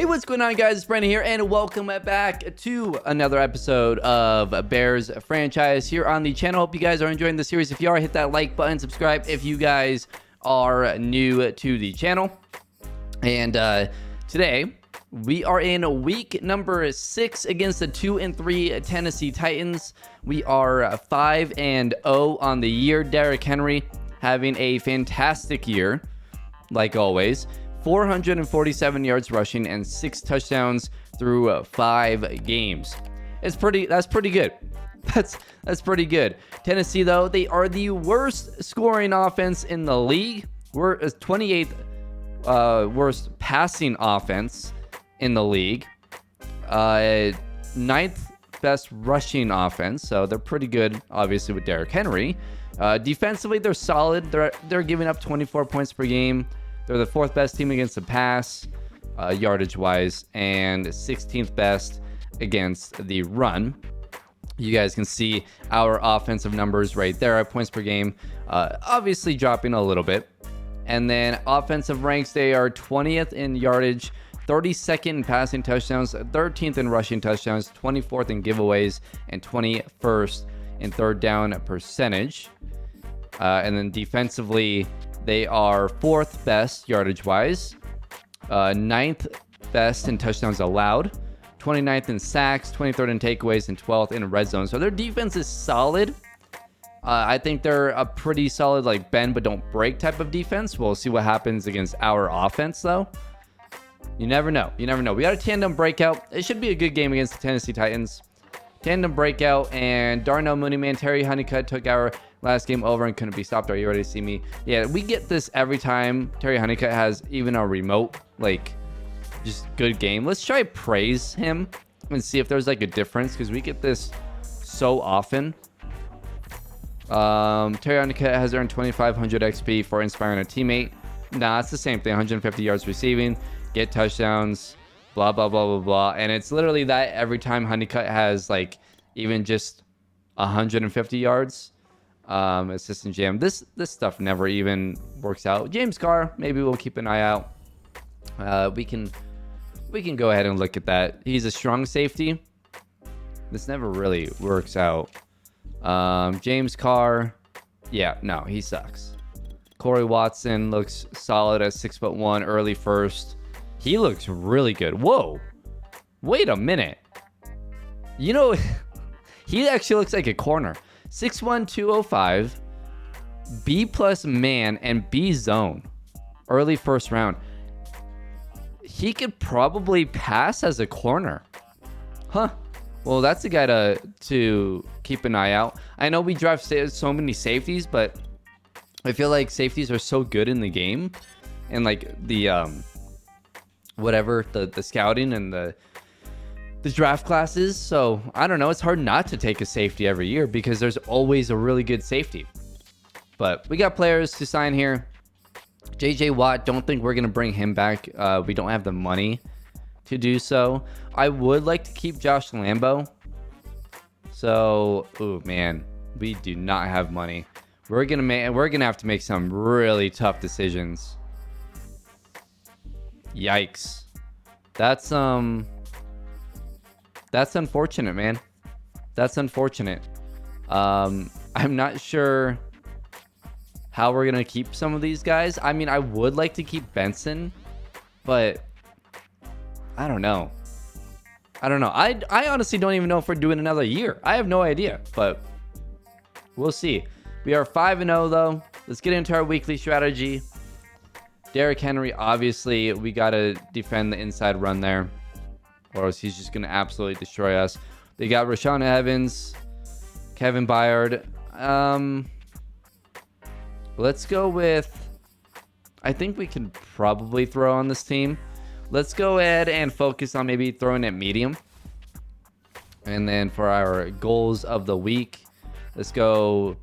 What's going on, guys? It's Brandon here, and welcome back to another episode of Bears Franchise here on the channel. Hope you guys are enjoying the series. If you are, hit that like button, subscribe if you guys are new to the channel. And today we are in week number 6 against the 2-3 Tennessee Titans. We are 5-0 on the year. Derrick Henry having a fantastic year, like always. 447 yards rushing and 6 touchdowns through 5 games. That's pretty good. That's pretty good. Tennessee, though, they are the worst scoring offense in the league. We're 28th worst passing offense in the league. 9th best rushing offense. So they're pretty good, obviously, with Derrick Henry. Defensively, they're solid. They're giving up 24 points per game. They're the 4th best team against the pass, yardage-wise, and 16th best against the run. You guys can see our offensive numbers right there. Our points per game, obviously dropping a little bit. And then offensive ranks, they are 20th in yardage, 32nd in passing touchdowns, 13th in rushing touchdowns, 24th in giveaways, and 21st in third down percentage. And then defensively, they are 4th best yardage-wise, 9th best in touchdowns allowed, 29th in sacks, 23rd in takeaways, and 12th in red zone. So their defense is solid. I think they're a pretty solid, like, bend but don't break type of defense. We'll see what happens against our offense, though. You never know. We got a tandem breakout. It should be a good game against the Tennessee Titans. Tandem breakout, and Darnell Mooney, man, Terry Honeycutt took our last game over and couldn't be stopped. Are you ready to see me? Yeah, we get this every time Terry Honeycutt has even a remote, like, just good game. Let's try to praise him and see if there's, like, a difference, because we get this so often. Terry Honeycutt has earned 2,500 XP for inspiring a teammate. Nah, it's the same thing. 150 yards receiving, get touchdowns, blah, blah, blah, blah, blah. And it's literally that every time Honeycutt has, like, even just 150 yards. Assistant jam. This stuff never even works out. James Carr, maybe we'll keep an eye out. We can go ahead and look at that. He's a strong safety. This never really works out. James Carr, yeah, no, he sucks. Corey Watson looks solid at 6'1", early first. He looks really good. Whoa, wait a minute. You know, he actually looks like a corner. 6'1", 205, B plus man and B zone, early first round. He could probably pass as a corner. Huh. Well, that's a guy to keep an eye out. I know we draft so many safeties, but I feel like safeties are so good in the game, and like the whatever the scouting and the draft classes. So I don't know, it's hard not to take a safety every year because there's always a really good safety. But we got players to sign here. JJ Watt, don't think we're gonna bring him back. We don't have the money to do so. I would like to keep Josh Lambo. So, oh man, we do not have money. We're gonna have to make some really tough decisions. Yikes. That's unfortunate, man. That's unfortunate. I'm not sure how we're going to keep some of these guys. I mean, I would like to keep Benson, but I don't know. I honestly don't even know if we're doing another year. I have no idea, but we'll see. We are 5-0, though. Let's get into our weekly strategy. Derrick Henry, obviously, we got to defend the inside run there, or else he's just going to absolutely destroy us. They got Rashaan Evans, Kevin Byard. Let's go with... I think we can probably throw on this team. Let's go ahead and focus on maybe throwing at medium. And then for our goals of the week, let's go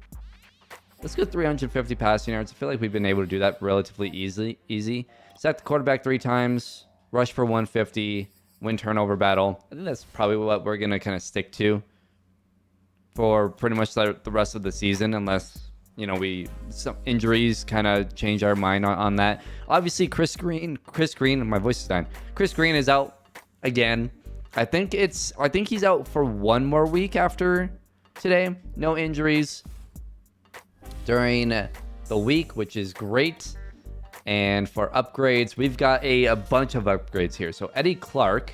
350 passing yards. I feel like we've been able to do that relatively easy. Sack the quarterback 3 times, rush for 150, win turnover battle. I think that's probably what we're going to kind of stick to for pretty much the rest of the season, unless some injuries kind of change our mind on that. Obviously, Chris Green, my voice is dying. Chris Green is out again. I think he's out for one more week after today. No injuries during the week, which is great. And for upgrades, we've got a bunch of upgrades here. So Eddie Clark,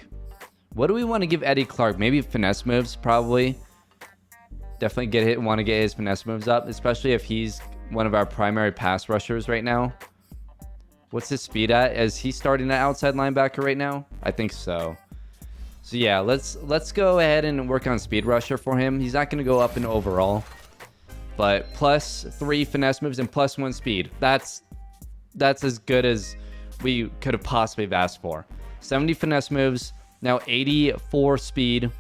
what do we want to give Eddie Clark? Maybe finesse moves, probably. Definitely want to get his finesse moves up, especially if he's one of our primary pass rushers right now. What's his speed at? Is he starting at outside linebacker right now? I think so. So yeah, let's go ahead and work on speed rusher for him. He's not going to go up in overall, but +3 finesse moves and +1 speed. That's as good as we could have possibly have asked for. 70 finesse moves, now 84 speed.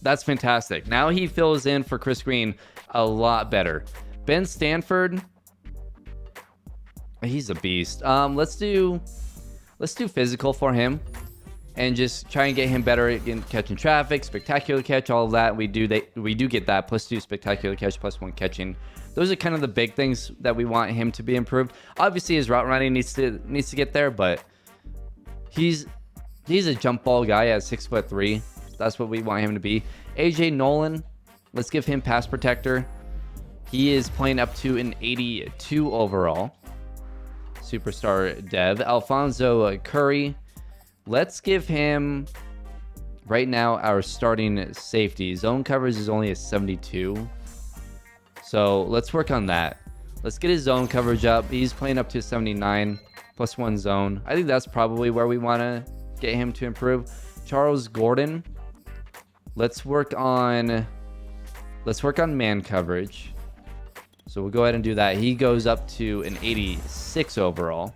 That's fantastic. Now he fills in for Chris Green a lot better. Ben Stanford, he's a beast. Let's do physical for him and just try and get him better in catching traffic, spectacular catch, all of that. We do get that +2 spectacular catch, +1 catching. Those are kind of the big things that we want him to be improved. Obviously, his route running needs to get there, but he's a jump ball guy at 6'3". That's what we want him to be. AJ Nolan, let's give him pass protector. He is playing up to an 82 overall. Superstar dev. Alfonso Curry, let's give him right now our starting safety. Zone coverage is only a 72. So let's work on that. Let's get his zone coverage up. He's playing up to 79, +1 zone. I think that's probably where we want to get him to improve. Charles Gordon, let's work on man coverage. So we'll go ahead and do that. He goes up to an 86 overall.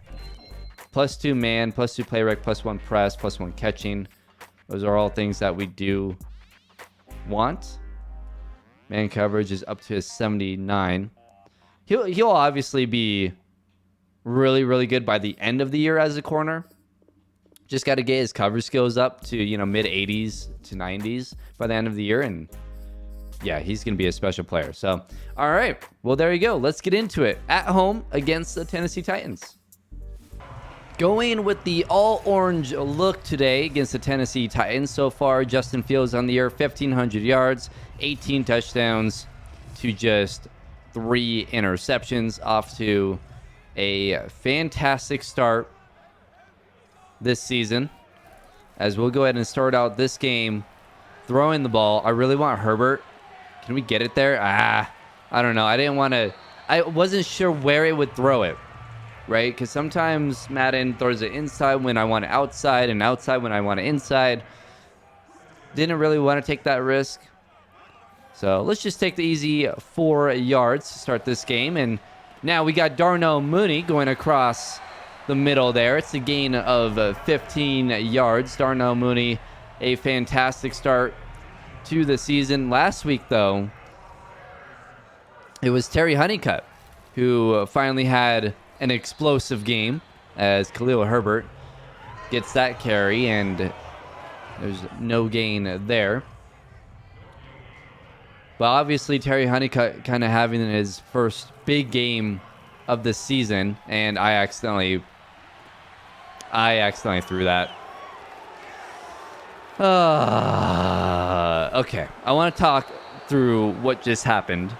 +2 man, +2 play rec, +1 press, +1 catching. Those are all things that we do want. Man coverage is up to a 79. He'll obviously be really, really good by the end of the year as a corner. Just got to get his coverage skills up to, mid 80s to 90s by the end of the year. And yeah, he's going to be a special player. So, all right. Well, there you go. Let's get into it. At home against the Tennessee Titans. Going with the all-orange look today against the Tennessee Titans. So far, Justin Fields on the year, 1,500 yards, 18 touchdowns to just 3 interceptions. Off to a fantastic start this season. As we'll go ahead and start out this game throwing the ball. I really want Herbert. Can we get it there? I don't know. I wasn't sure where it would throw it. Right? Because sometimes Madden throws it inside when I want it outside and outside when I want it inside. Didn't really want to take that risk. So let's just take the easy 4 yards to start this game. And now we got Darnell Mooney going across the middle there. It's a gain of 15 yards. Darnell Mooney, a fantastic start to the season. Last week, though, it was Terry Honeycutt who finally had an explosive game as Khalil Herbert gets that carry, and there's no gain there. But obviously Terry Honeycutt kind of having his first big game of the season, and I accidentally threw that. Okay, I want to talk through what just happened.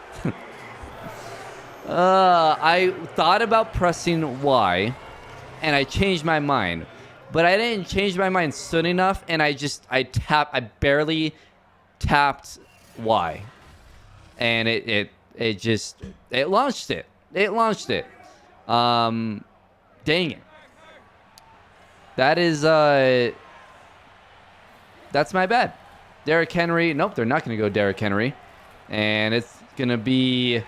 I thought about pressing Y, and I changed my mind. But I didn't change my mind soon enough, and I barely tapped Y. And it launched it. It launched it. Dang it. That is, that's my bad. Derrick Henry. Nope, they're not going to go Derrick Henry. And it's going to be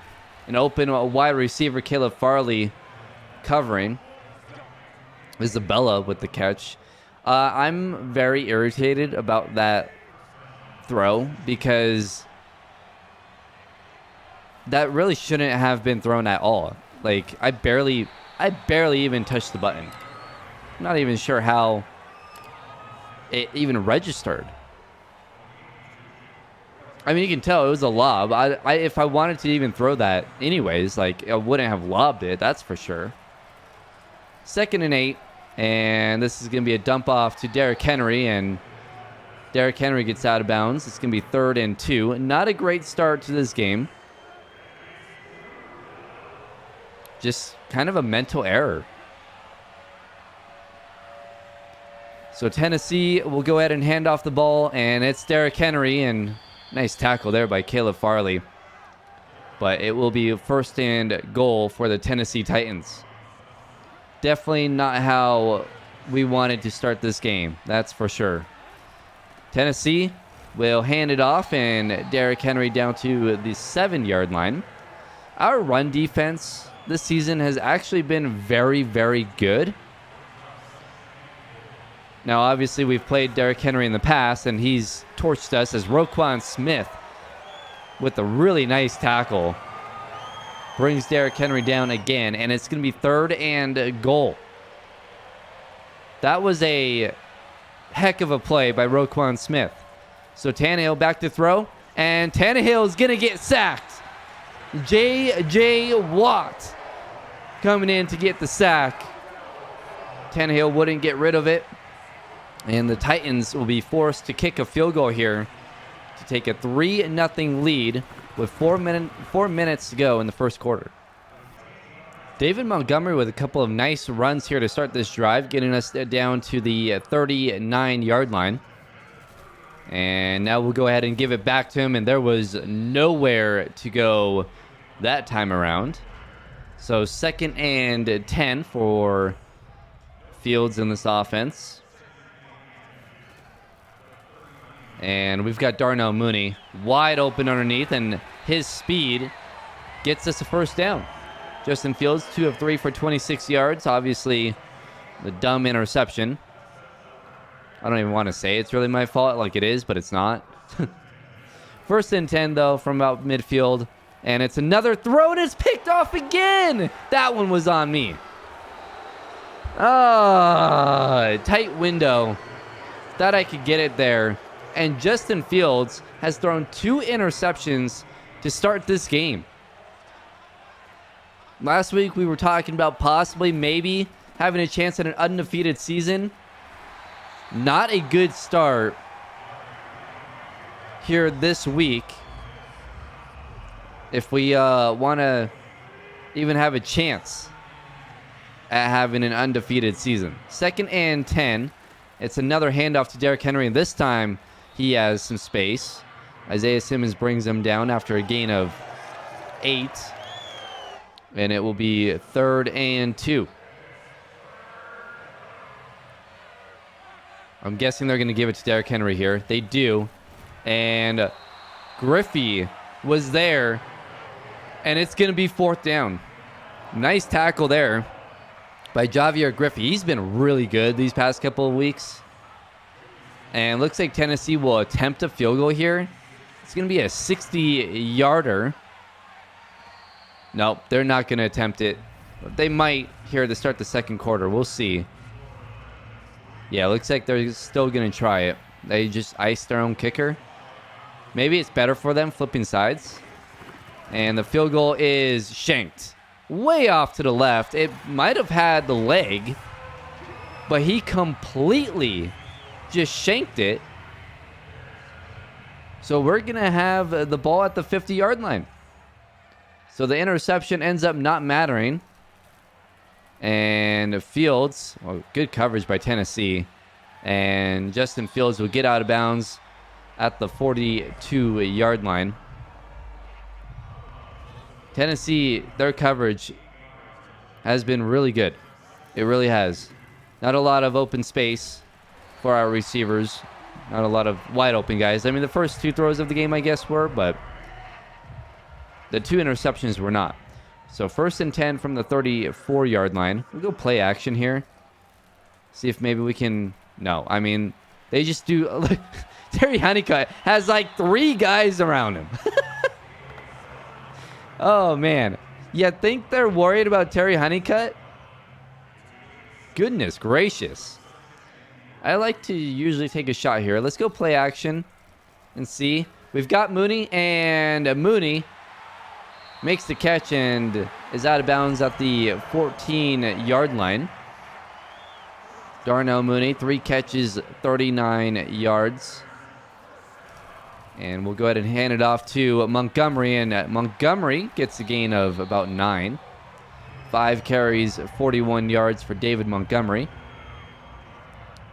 an open wide receiver, Caleb Farley, covering. Isabella with the catch. I'm very irritated about that throw because that really shouldn't have been thrown at all. Like, I barely even touched the button. I'm not even sure how it even registered. I mean, you can tell it was a lob. If I wanted to even throw that anyways, like, I wouldn't have lobbed it. That's for sure. 2nd and 8. And this is going to be a dump off to Derrick Henry. And Derrick Henry gets out of bounds. It's going to be 3rd and 2. Not a great start to this game. Just kind of a mental error. So Tennessee will go ahead and hand off the ball, and it's Derrick Henry, and nice tackle there by Caleb Farley. But it will be 1st and goal for the Tennessee Titans. Definitely not how we wanted to start this game, that's for sure. Tennessee will hand it off, and Derrick Henry down to the 7-yard line. Our run defense this season has actually been very, very good. Now, obviously, we've played Derrick Henry in the past, and he's torched us as Roquan Smith with a really nice tackle brings Derrick Henry down again, and it's going to be 3rd and goal. That was a heck of a play by Roquan Smith. So Tannehill back to throw, and Tannehill is going to get sacked. J.J. Watt coming in to get the sack. Tannehill wouldn't get rid of it. And the Titans will be forced to kick a field goal here to take a 3-0 lead with 4 minutes to go in the first quarter. David Montgomery with a couple of nice runs here to start this drive, getting us down to the 39-yard line. And now we'll go ahead and give it back to him, and there was nowhere to go that time around. So 2nd and 10 for Fields in this offense. And we've got Darnell Mooney wide open underneath, and his speed gets us a 1st down. Justin Fields, 2 of 3 for 26 yards. Obviously, the dumb interception. I don't even want to say it's really my fault like it is, but it's not. 1st and 10, though, from about midfield. And it's another throw, and it's picked off again. That one was on me. Tight window. Thought I could get it there. And Justin Fields has thrown 2 interceptions to start this game. Last week, we were talking about possibly, maybe, having a chance at an undefeated season. Not a good start here this week. If we want to even have a chance at having an undefeated season. 2nd and 10. It's another handoff to Derrick Henry, and this time he has some space. Isaiah Simmons brings him down after a gain of 8. And it will be 3rd and 2. I'm guessing they're going to give it to Derrick Henry here. They do. And Griffey was there. And it's going to be 4th down. Nice tackle there by Javier Griffey. He's been really good these past couple of weeks. And looks like Tennessee will attempt a field goal here. It's going to be a 60-yarder. Nope, they're not going to attempt it. They might here to start the second quarter. We'll see. Yeah, looks like they're still going to try it. They just iced their own kicker. Maybe it's better for them flipping sides. And the field goal is shanked. Way off to the left. It might have had the leg, but he completely just shanked it. So we're going to have the ball at the 50-yard line. So the interception ends up not mattering. And Fields, well, good coverage by Tennessee. And Justin Fields will get out of bounds at the 42-yard line. Tennessee, their coverage has been really good. It really has. Not a lot of open space for our receivers. Not a lot of wide open guys. I mean, the first 2 throws of the game, I guess, were, but the 2 interceptions were not. So 1st and 10 from the 34-yard line. We'll go play action here. See if maybe we can... No, I mean, they just do... Terry Honeycutt has like 3 guys around him. Oh, man. You think they're worried about Terry Honeycutt? Goodness gracious. I like to usually take a shot here. Let's go play action and see. We've got Mooney, and Mooney makes the catch and is out of bounds at the 14-yard line. Darnell Mooney, 3 catches, 39 yards. And we'll go ahead and hand it off to Montgomery, and Montgomery gets a gain of about 9. 5 carries, 41 yards for David Montgomery.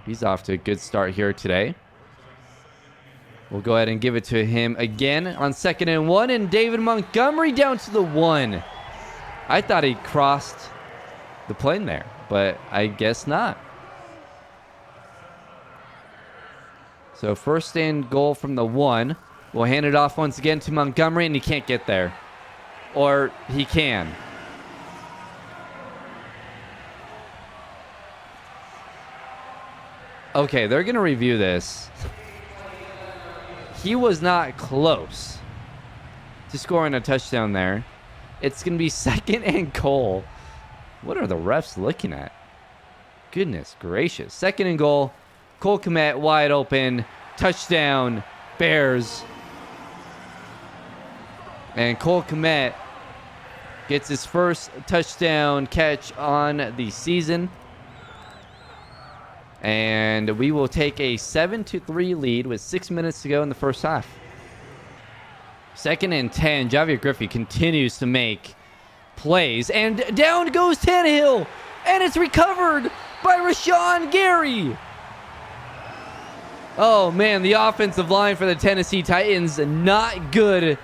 He's off to a good start here today. We'll go ahead and give it to him again on 2nd and 1, and David Montgomery down to the 1. I thought he crossed the plane there, but I guess not. So 1st and goal from the 1. We'll hand it off once again to Montgomery, and he can't get there. Or he can. Okay, they're going to review this. He was not close to scoring a touchdown there. It's going to be 2nd and goal. What are the refs looking at? Goodness gracious. 2nd and goal. Cole Kmet wide open. Touchdown, Bears. And Cole Kmet gets his first touchdown catch on the season. And we will take a 7-3 lead with 6 minutes to go in the first half. 2nd and 10. Javier Griffey continues to make plays. And down goes Tannehill. And it's recovered by Rashawn Gary. Oh, man, the offensive line for the Tennessee Titans not good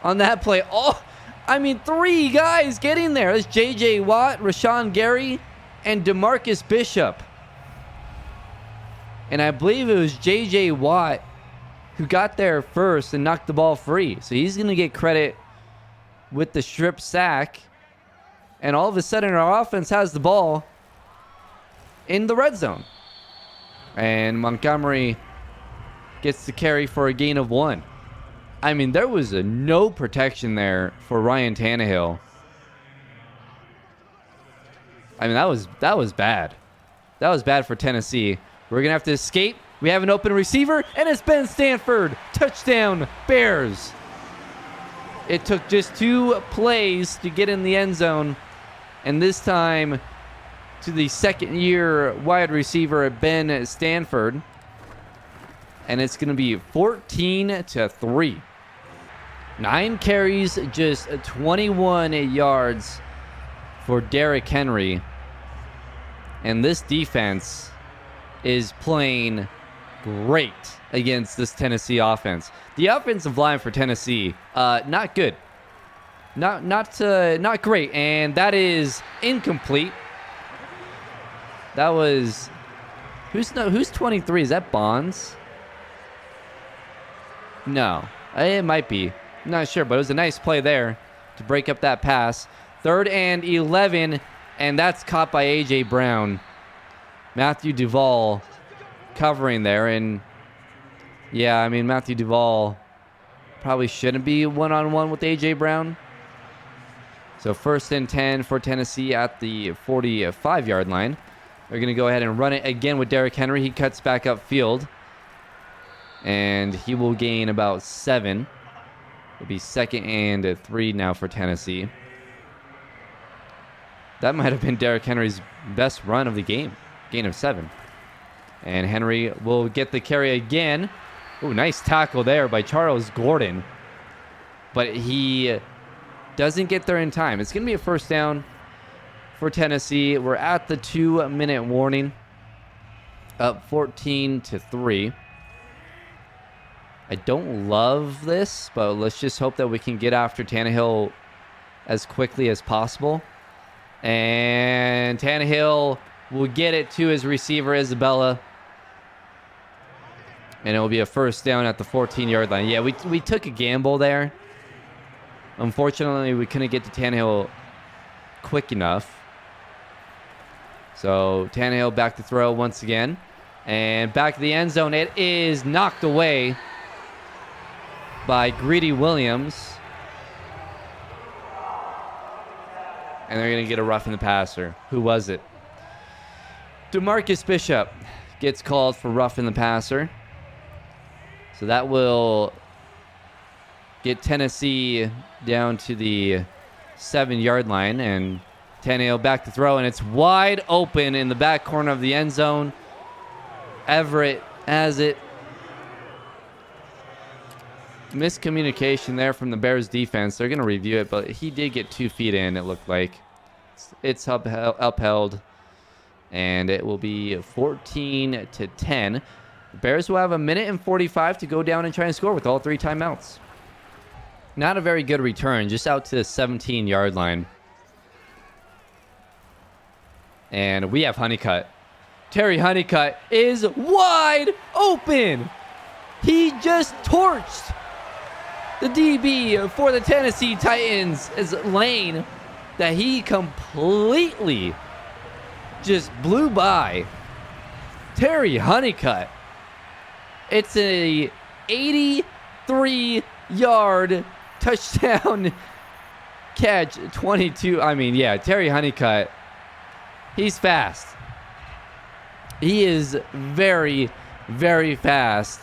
on that play. Oh, I mean, 3 guys getting there. It's J.J. Watt, Rashawn Gary, and DeMarcus Bishop. And I believe it was J.J. Watt who got there first and knocked the ball free. So he's going to get credit with the strip sack. And all of a sudden, our offense has the ball in the red zone. And Montgomery gets the carry for a gain of 1. I mean, there was no protection there for Ryan Tannehill. I mean, that was bad. That was bad for Tennessee. We're going to have to escape. We have an open receiver, and it's Ben Stanford. Touchdown, Bears. It took just 2 plays to get in the end zone, and this time to the 2nd-year wide receiver, Ben Stanford. And it's going to be 14-3. 9 carries, just 21 yards for Derrick Henry. And this defense is playing great against this Tennessee offense. The offensive line for Tennessee, not good. Not great. And that is incomplete. That was... Who's 23? Is that Bonds? No. It might be. I'm not sure, but it was a nice play there to break up that pass. 3rd and 11, and that's caught by A.J. Brown. Matthew Duvall covering there, and yeah, I mean, Matthew Duvall probably shouldn't be one-on-one with A.J. Brown. So 1st and 10 for Tennessee at the 45-yard line. They're going to go ahead and run it again with Derrick Henry. He cuts back upfield, and he will gain about 7. It'll be 2nd and 3 now for Tennessee. That might have been Derrick Henry's best run of the game. Gain of 7. And Henry will get the carry again. Ooh, nice tackle there by Charles Gordon. But he doesn't get there in time. It's going to be a 1st down for Tennessee. We're at the 2-minute warning. Up 14-3. I don't love this, but let's just hope that we can get after Tannehill as quickly as possible. And Tannehill will get it to his receiver, Isabella. And it will be a 1st down at the 14-yard line. Yeah, we took a gamble there. Unfortunately, we couldn't get to Tannehill quick enough. So Tannehill back to throw once again. And back to the end zone. It is knocked away by Greedy Williams. And they're going to get a roughing the passer. Who was it? DeMarcus Bishop gets called for roughing the passer. So that will get Tennessee down to the 7-yard line, and Tannehill back to throw, and it's wide open in the back corner of the end zone. Everett has it. Miscommunication there from the Bears defense. They're going to review it, but he did get 2 feet in, it looked like. It's upheld, and it will be 14-10. The Bears will have 1:45 to go down and try and score with all 3 timeouts. Not a very good return, just out to the 17-yard line. And we have Honeycutt. Terry Honeycutt is wide open. He just torched the DB for the Tennessee Titans is Lane, that he completely just blew by. Terry Honeycutt. It's a 83-yard touchdown catch. 22. I mean, yeah, Terry Honeycutt. He's fast. He is very, very fast.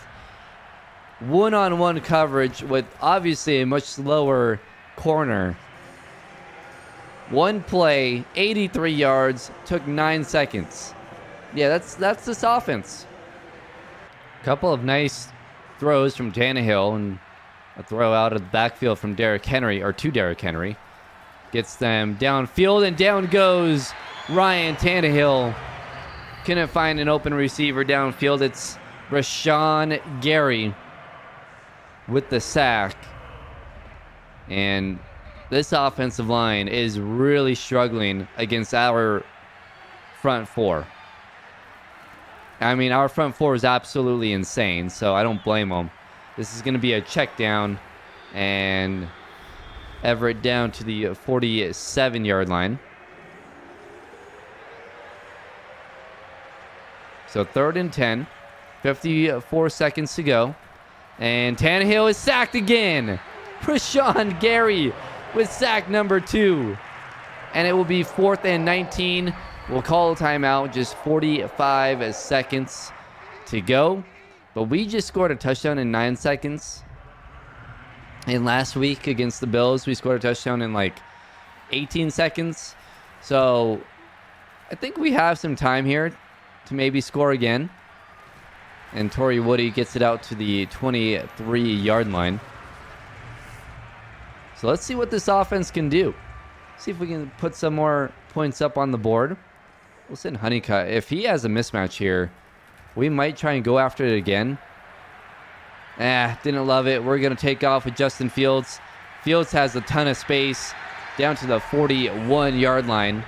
One-on-one coverage with obviously a much slower corner. One play, 83 yards, took 9 seconds. Yeah, that's this offense. Couple of nice throws from Tannehill, and a throw out of the backfield from Derrick Henry, or to Derrick Henry. Gets them downfield, and down goes Ryan Tannehill. Couldn't find an open receiver downfield. It's Rashawn Gary with the sack. And this offensive line is really struggling against our front four. I mean, our front four is absolutely insane, so I don't blame them. This is going to be a check down, and Everett down to the 47-yard line. So 3rd and 10, 54 seconds to go. And Tannehill is sacked again. Rashawn Gary with sack number 2. And it will be 4th and 19. We'll call a timeout. Just 45 seconds to go. But we just scored a touchdown in 9 seconds. And last week against the Bills, we scored a touchdown in like 18 seconds. So I think we have some time here to maybe score again. And Torrey Woody gets it out to the 23-yard line. So let's see what this offense can do. See if we can put some more points up on the board. We'll send Honeycutt. If he has a mismatch here, we might try and go after it again. Didn't love it. We're going to take off with Justin Fields. Fields has a ton of space down to the 41-yard line.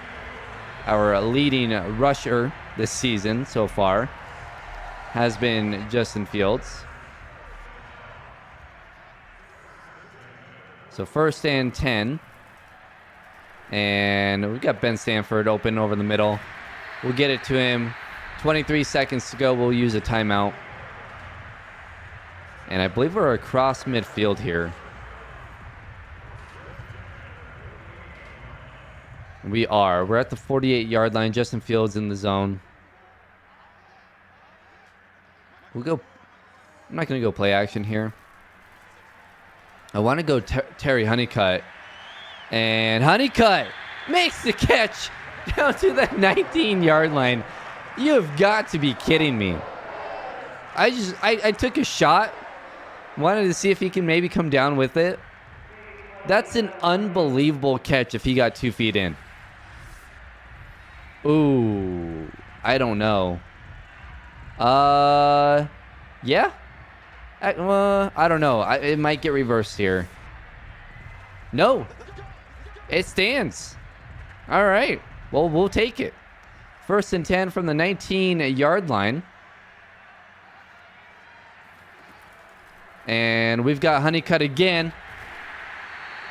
Our leading rusher this season so far has been Justin Fields. So 1st and 10. And we've got Ben Stanford open over the middle. We'll get it to him. 23 seconds to go. We'll use a timeout. And I believe we're across midfield here. We are. We're at the 48-yard line. Justin Fields in the zone. We'll go. I'm not going to go play action here. I want to go Terry Honeycutt. And Honeycutt makes the catch down to the 19-yard line. You have got to be kidding me. I took a shot. Wanted to see if he can maybe come down with it. That's an unbelievable catch if he got 2 feet in. Ooh, I don't know. Yeah. I don't know. It might get reversed here. No. It stands. All right. Well, we'll take it. 1st and 10 from the 19-yard line. And we've got Honeycutt again.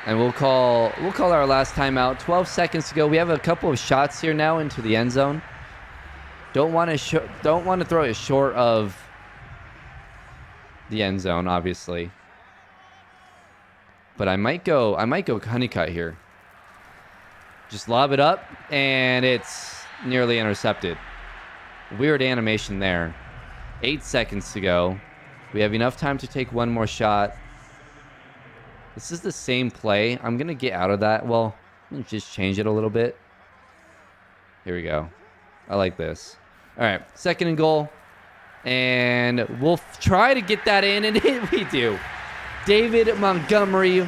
And we'll call our last timeout. 12 seconds to go. We have a couple of shots here now into the end zone. Don't want to throw it short of the end zone, obviously. But I might go Honeycutt here. Just lob it up, and it's nearly intercepted. Weird animation there. 8 seconds to go. We have enough time to take one more shot. This is the same play. I'm going to get out of that. Well, let me just change it a little bit. Here we go. I like this. All right, 2nd and goal. And we'll try to get that in, and we do. David Montgomery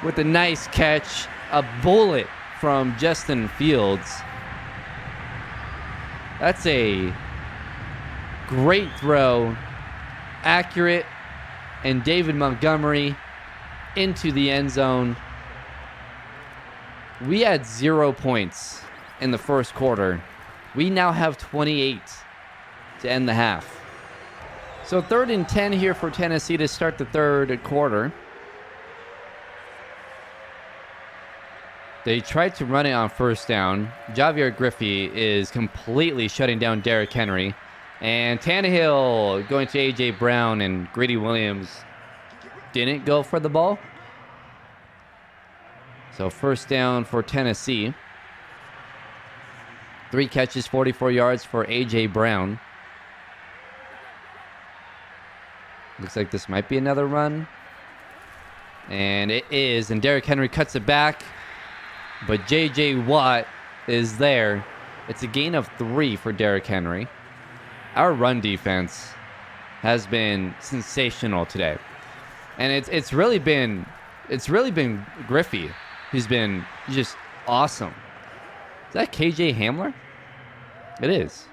with a nice catch. A bullet from Justin Fields. That's a great throw. Accurate. And David Montgomery into the end zone. We had 0 points in the first quarter. We now have 28 to end the half. So 3rd and 10 here for Tennessee to start the 3rd quarter. They tried to run it on 1st down. Javier Griffey is completely shutting down Derrick Henry. And Tannehill going to A.J. Brown, and Greedy Williams didn't go for the ball. So 1st down for Tennessee. 3 catches, 44 yards for A.J. Brown. Looks like this might be another run. And it is. And Derrick Henry cuts it back. But J.J. Watt is there. It's a gain of 3 for Derrick Henry. Our run defense has been sensational today. And it's really been Griffey who's been just awesome. Is that KJ Hamler? It is.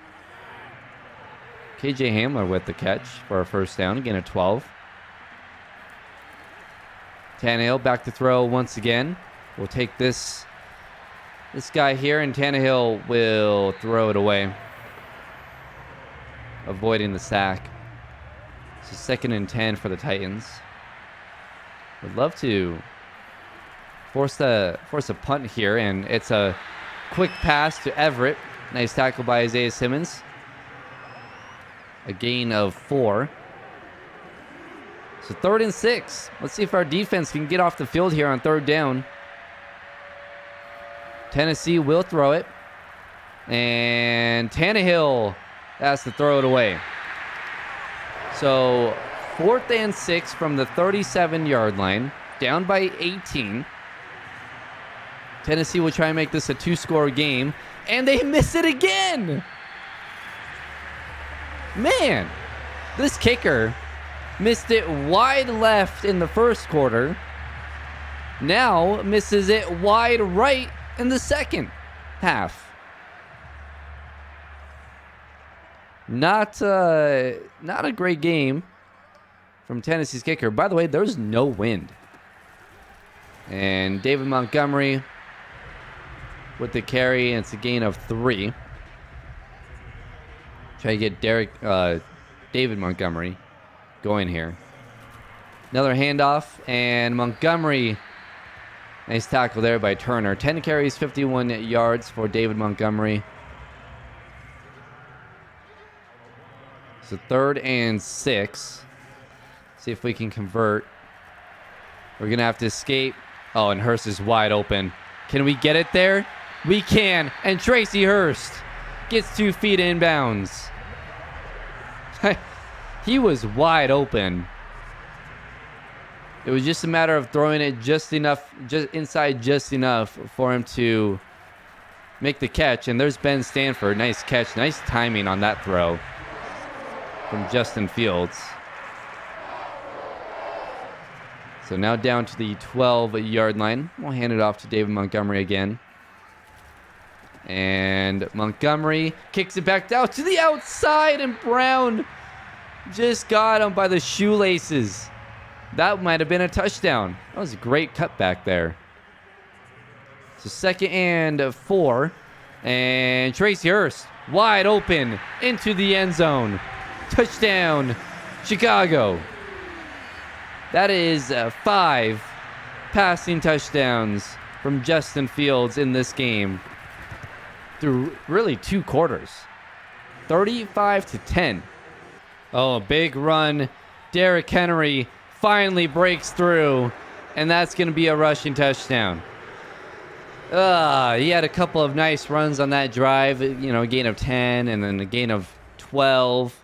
KJ Hamler with the catch for a 1st down, again a 12. Tannehill back to throw once again. We'll take this guy here, and Tannehill will throw it away, avoiding the sack. So 2nd and 10 for the Titans. Would love to force a punt here, and it's a quick pass to Everett. Nice tackle by Isaiah Simmons. A gain of 4. So 3rd and 6. Let's see if our defense can get off the field here on 3rd down. Tennessee will throw it. And Tannehill has to throw it away. So 4th and 6 from the 37-yard line. Down by 18. Tennessee will try and make this a 2-score game. And they miss it again. Man, this kicker missed it wide left in the 1st quarter. Now misses it wide right in the 2nd half. Not a great game from Tennessee's kicker. By the way, there's no wind. And David Montgomery with the carry, and it's a gain of 3. Try to get David Montgomery going here. Another handoff, and Montgomery, nice tackle there by Turner. 10 carries, 51 yards for David Montgomery. So 3rd and 6. See if we can convert. We're going to have to escape. Oh, and Hurst is wide open. Can we get it there? We can. And Tracy Hurst gets 2 feet inbounds. He was wide open. It was just a matter of throwing it just enough, just inside just enough for him to make the catch. And there's Ben Stanford. Nice catch. Nice timing on that throw from Justin Fields. So now down to the 12-yard line. We'll hand it off to David Montgomery again. And Montgomery kicks it back out to the outside, and Brown just got him by the shoelaces. That might have been a touchdown. That was a great cutback there. So 2nd and 4. And Tracy Hurst wide open into the end zone. Touchdown, Chicago. That is 5 passing touchdowns from Justin Fields in this game through really 2 quarters. 35-10. Oh, a big run. Derrick Henry finally breaks through, and that's going to be a rushing touchdown. He had a couple of nice runs on that drive, a gain of 10 and then a gain of 12.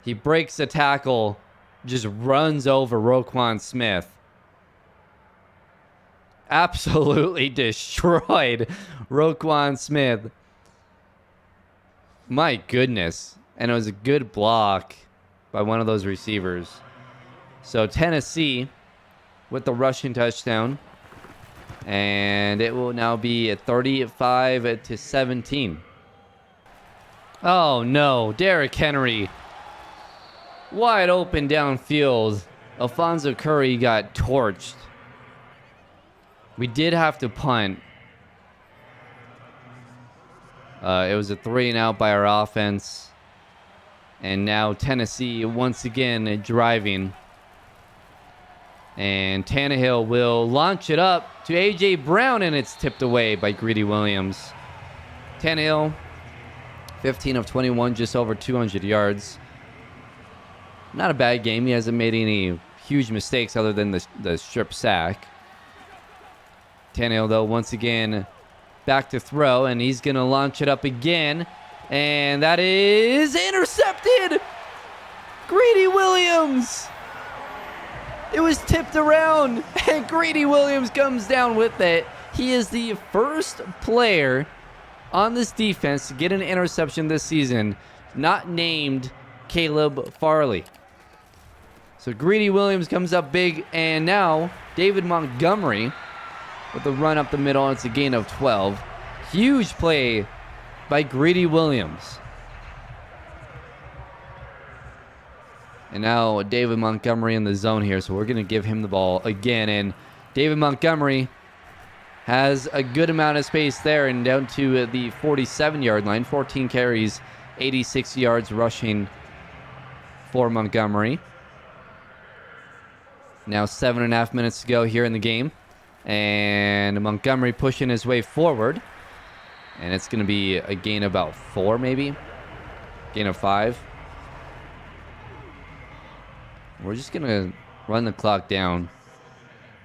He breaks a tackle, just runs over Roquan Smith, Absolutely destroyed Roquan Smith. My goodness. And it was a good block by one of those receivers. So Tennessee with the rushing touchdown. And it will now be at 35-17. Oh no, Derrick Henry. Wide open downfield. Alfonso Curry got torched. We did have to punt. It was a 3-and-out by our offense. And now Tennessee once again driving. And Tannehill will launch it up to A.J. Brown, and it's tipped away by Greedy Williams. Tannehill, 15 of 21, just over 200 yards. Not a bad game. He hasn't made any huge mistakes other than the strip sack. Tannehill, though, once again, back to throw, and he's going to launch it up again. And that is intercepted! Greedy Williams! It was tipped around, and Greedy Williams comes down with it. He is the first player on this defense to get an interception this season, not named Caleb Farley. So Greedy Williams comes up big, and now David Montgomery with the run up the middle. It's a gain of 12. Huge play by Greedy Williams. And now David Montgomery in the zone here, so we're going to give him the ball again. And David Montgomery has a good amount of space there and down to the 47-yard line. 14 carries, 86 yards rushing for Montgomery. Now 7.5 minutes to go here in the game. And Montgomery pushing his way forward. And it's going to be a gain of about 4 maybe. Gain of 5. We're just going to run the clock down.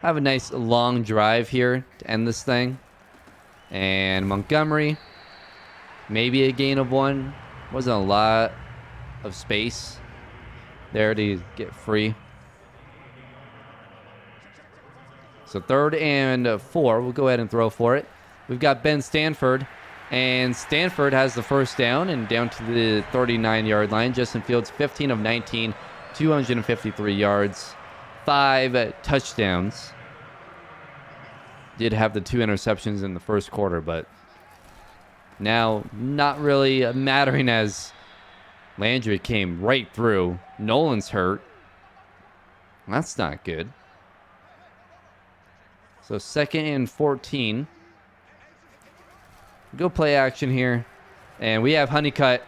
Have a nice long drive here to end this thing. And Montgomery, maybe a gain of 1. Wasn't a lot of space there to get free. So 3rd and 4. We'll go ahead and throw for it. We've got Ben Stanford. And Stanford has the first down and down to the 39-yard line. Justin Fields, 15 of 19. 253 yards, 5 touchdowns. Did have the 2 interceptions in the first quarter, but now not really mattering as Landry came right through. Nolan's hurt. That's not good. So 2nd and 14. Go play action here. And we have Honeycutt.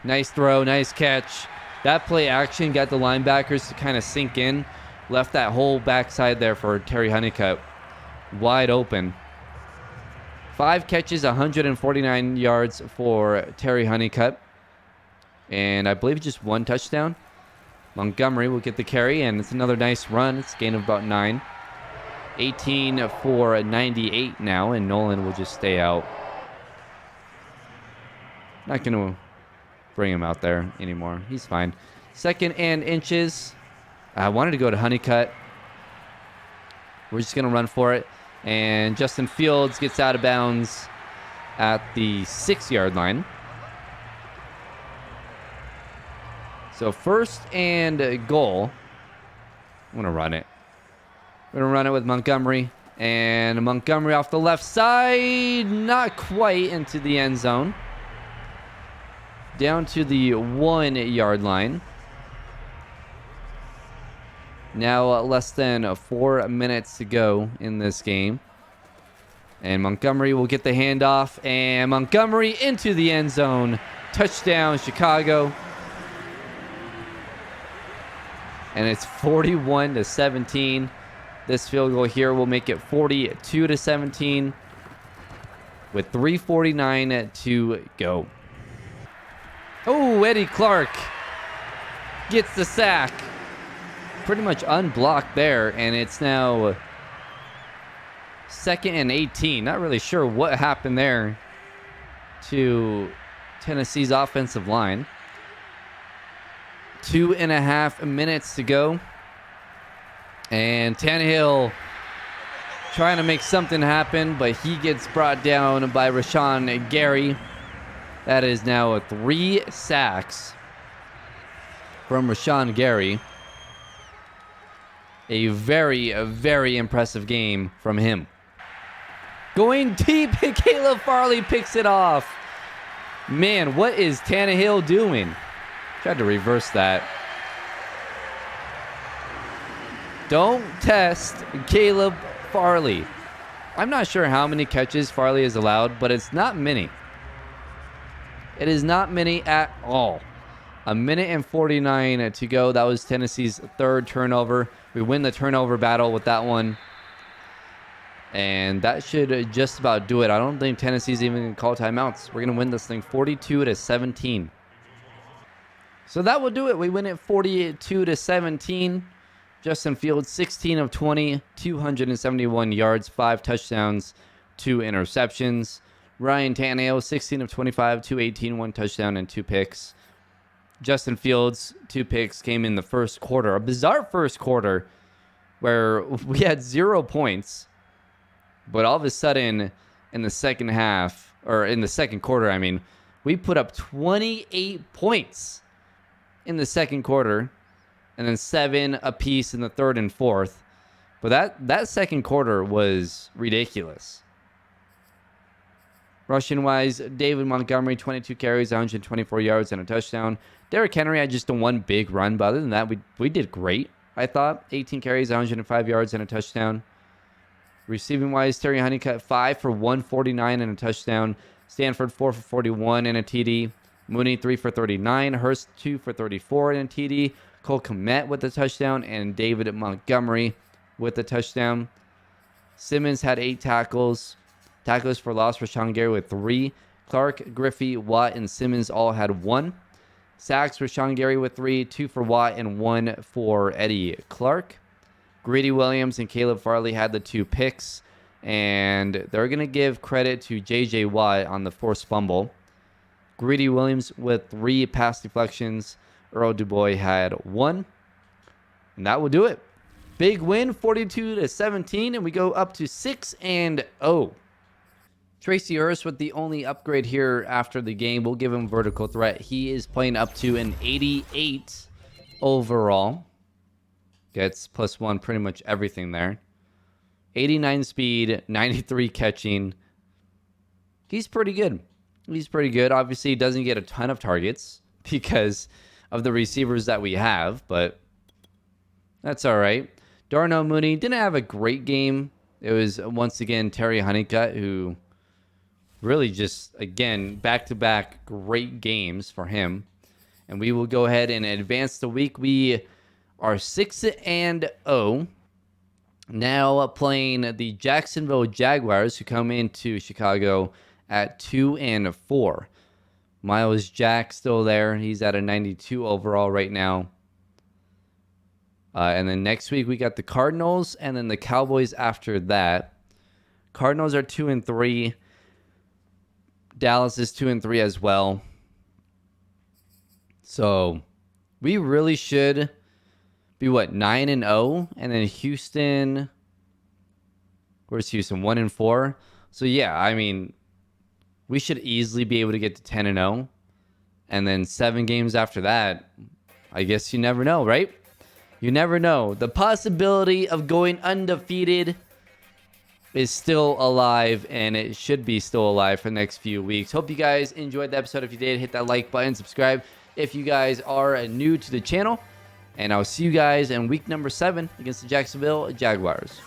Nice throw, nice catch. That play action got the linebackers to kind of sink in. Left that whole backside there for Terry Honeycutt wide open. 5 catches, 149 yards for Terry Honeycutt. And I believe just 1 touchdown. Montgomery will get the carry, and it's another nice run. It's a gain of about 9. 18 for 98 now, and Nolan will just stay out. Not going to bring him out there anymore. He's fine. 2nd and inches. I wanted to go to Honeycutt. We're just going to run for it. And Justin Fields gets out of bounds at the 6-yard line. So 1st and goal. I'm going to run it. We're going to run it with Montgomery. And Montgomery off the left side. Not quite into the end zone. Down to the 1-yard line. Now less than 4 minutes to go in this game. And Montgomery will get the handoff. And Montgomery into the end zone. Touchdown, Chicago. And it's 41-17. This field goal here will make it 42-17. With 3:49 to go. Oh, Eddie Clark gets the sack. Pretty much unblocked there, and it's now 2nd and 18. Not really sure what happened there to Tennessee's offensive line. 2.5 minutes to go. And Tannehill trying to make something happen, but he gets brought down by Rashawn Gary. That is now 3 sacks from Rashawn Gary. A very impressive game from him. Going deep, Caleb Farley picks it off. Man, what is Tannehill doing? Tried to reverse that. Don't test Caleb Farley. I'm not sure how many catches Farley is allowed, but it's not many. It is not many at all. 1:49 to go. That was Tennessee's 3rd turnover. We win the turnover battle with that one. And that should just about do it. I don't think Tennessee's even going to call timeouts. We're going to win this thing 42-17. So that will do it. We win it 42-17. Justin Fields, 16 of 20, 271 yards, 5 touchdowns, 2 interceptions. Ryan Tannehill, 16 of 25, 218, 1 touchdown, and 2 picks. Justin Fields, 2 picks, came in the first quarter. A bizarre first quarter where we had 0 points. But all of a sudden, in the second half, or in the second quarter, I mean, we put up 28 points in the second quarter. And then 7 apiece in the third and fourth. But that second quarter was ridiculous. Rushing-wise, David Montgomery, 22 carries, 124 yards, and a touchdown. Derrick Henry had just the 1 big run, but other than that, we did great, I thought. 18 carries, 105 yards, and a touchdown. Receiving-wise, Terry Honeycutt, 5 for 149 and a touchdown. Stanford, 4 for 41 and a TD. Mooney, 3 for 39. Hurst, 2 for 34 and a TD. Cole Kmet with a touchdown, and David Montgomery with a touchdown. Simmons had 8 tackles. Tackles for loss for Rashawn Gary with 3. Clark, Griffey, Watt, and Simmons all had 1. Sacks for Rashawn Gary with 3, 2 for Watt, and 1 for Eddie Clark. Greedy Williams and Caleb Farley had the 2 picks, and they're going to give credit to J.J. Watt on the forced fumble. Greedy Williams with 3 pass deflections. Earl Dubois had 1. And that will do it. Big win, 42-17, and we go up to 6-0. Tracy Hurst with the only upgrade here after the game. We'll give him vertical threat. He is playing up to an 88 overall. Gets +1 pretty much everything there. 89 speed, 93 catching. He's pretty good. He's pretty good. Obviously, he doesn't get a ton of targets because of the receivers that we have, but that's all right. Darnell Mooney didn't have a great game. It was, once again, Terry Honeycutt, who really just, again, back-to-back great games for him. And we will go ahead and advance the week. We are 6-0. Now playing the Jacksonville Jaguars, who come into Chicago at 2-4. Miles Jack still there. He's at a 92 overall right now. And then next week we got the Cardinals and then the Cowboys after that. Cardinals are 2-3. Dallas is 2-3 as well. So we really should be 9-0, and then Houston. Where's Houston? 1-4. So yeah, I mean, we should easily be able to get to 10-0. And then 7 games after that, I guess you never know, right? You never know. The possibility of going undefeated is still alive, and it should be still alive for the next few weeks. Hope you guys enjoyed the episode. If you did, hit that like button, subscribe if you guys are new to the channel. And I'll see you guys in week number 7 against the Jacksonville Jaguars.